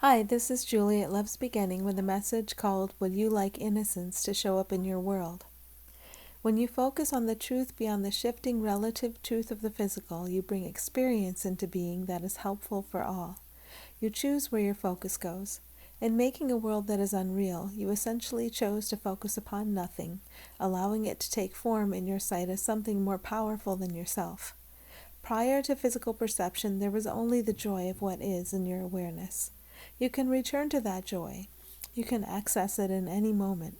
Hi, this is Julie at Love's Beginning with a message called Would You Like Innocence to Show Up in Your World? When you focus on the truth beyond the shifting relative truth of the physical, you bring experience into being that is helpful for all. You choose where your focus goes. In making a world that is unreal, you essentially chose to focus upon nothing, allowing it to take form in your sight as something more powerful than yourself. Prior to physical perception, there was only the joy of what is in your awareness. You can return to that joy. You can access it in any moment.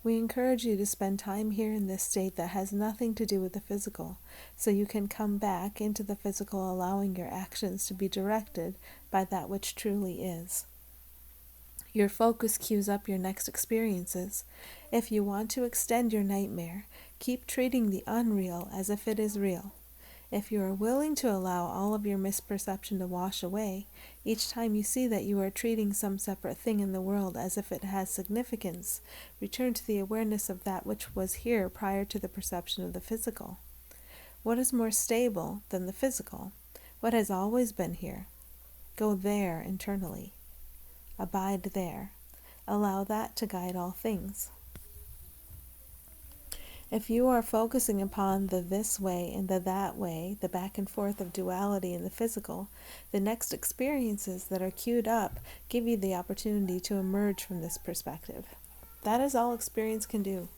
We encourage you to spend time here in this state that has nothing to do with the physical, so you can come back into the physical, allowing your actions to be directed by that which truly is. Your focus cues up your next experiences. If you want to extend your nightmare, keep treating the unreal as if it is real. If you are willing to allow all of your misperception to wash away, each time you see that you are treating some separate thing in the world as if it has significance, return to the awareness of that which was here prior to the perception of the physical. What is more stable than the physical? What has always been here? Go there internally. Abide there. Allow that to guide all things. If you are focusing upon the this way and the that way, the back and forth of duality in the physical, the next experiences that are queued up give you the opportunity to emerge from this perspective. That is all experience can do.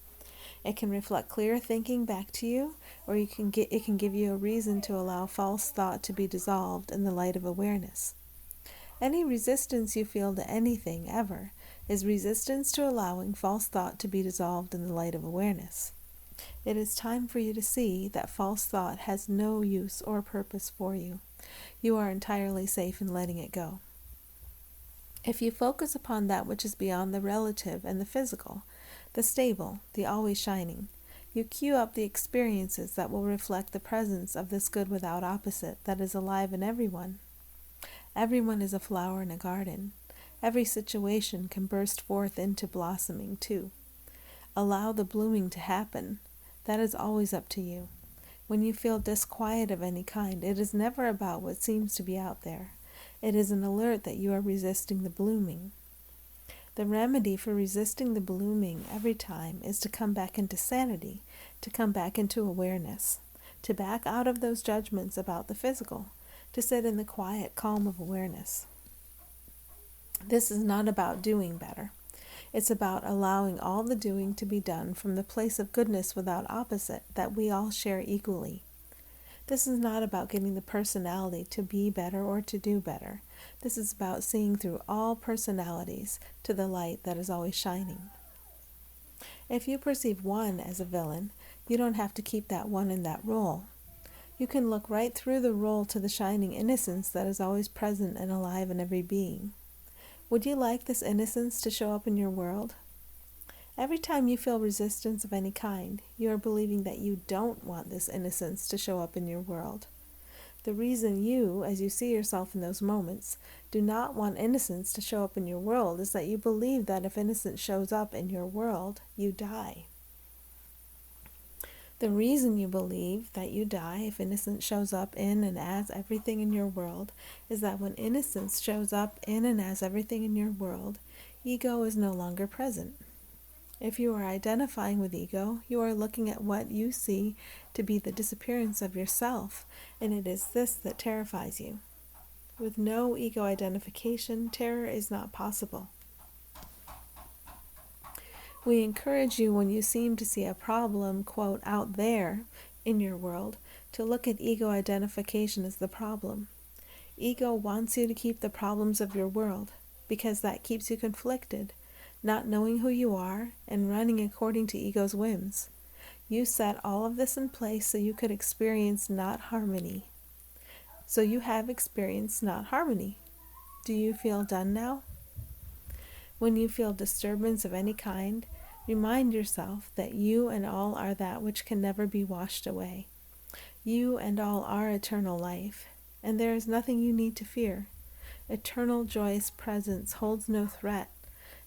It can reflect clear thinking back to you, or it can give you a reason to allow false thought to be dissolved in the light of awareness. Any resistance you feel to anything ever is resistance to allowing false thought to be dissolved in the light of awareness. It is time for you to see that false thought has no use or purpose for you. You are entirely safe in letting it go. If you focus upon that which is beyond the relative and the physical, the stable, the always shining, you cue up the experiences that will reflect the presence of this good without opposite that is alive in everyone. Everyone is a flower in a garden. Every situation can burst forth into blossoming too. Allow the blooming to happen. That is always up to you. When you feel disquiet of any kind, it is never about what seems to be out there. It is an alert that you are resisting the blooming. The remedy for resisting the blooming every time is to come back into sanity, to come back into awareness, to back out of those judgments about the physical, to sit in the quiet calm of awareness. This is not about doing better. It's about allowing all the doing to be done from the place of goodness without opposite that we all share equally. This is not about getting the personality to be better or to do better. This is about seeing through all personalities to the light that is always shining. If you perceive one as a villain, you don't have to keep that one in that role. You can look right through the role to the shining innocence that is always present and alive in every being. Would you like this innocence to show up in your world? Every time you feel resistance of any kind, you are believing that you don't want this innocence to show up in your world. The reason you, as you see yourself in those moments, do not want innocence to show up in your world is that you believe that if innocence shows up in your world, you die. The reason you believe that you die if innocence shows up in and as everything in your world is that when innocence shows up in and as everything in your world, ego is no longer present. If you are identifying with ego, you are looking at what you see to be the disappearance of yourself, and it is this that terrifies you. With no ego identification, terror is not possible. We encourage you when you seem to see a problem, quote, out there in your world, to look at ego identification as the problem. Ego wants you to keep the problems of your world because that keeps you conflicted, not knowing who you are and running according to ego's whims. You set all of this in place so you could experience not harmony. So you have experienced not harmony. Do you feel done now? When you feel disturbance of any kind, remind yourself that you and all are that which can never be washed away. You and all are eternal life, and there is nothing you need to fear. Eternal joyous presence holds no threat,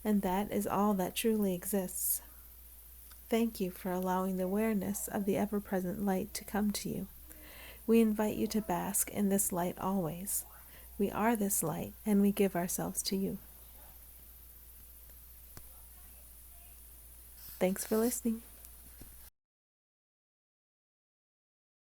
and that is all that truly exists. Thank you for allowing the awareness of the ever-present light to come to you. We invite you to bask in this light always. We are this light, and we give ourselves to you. Thanks for listening.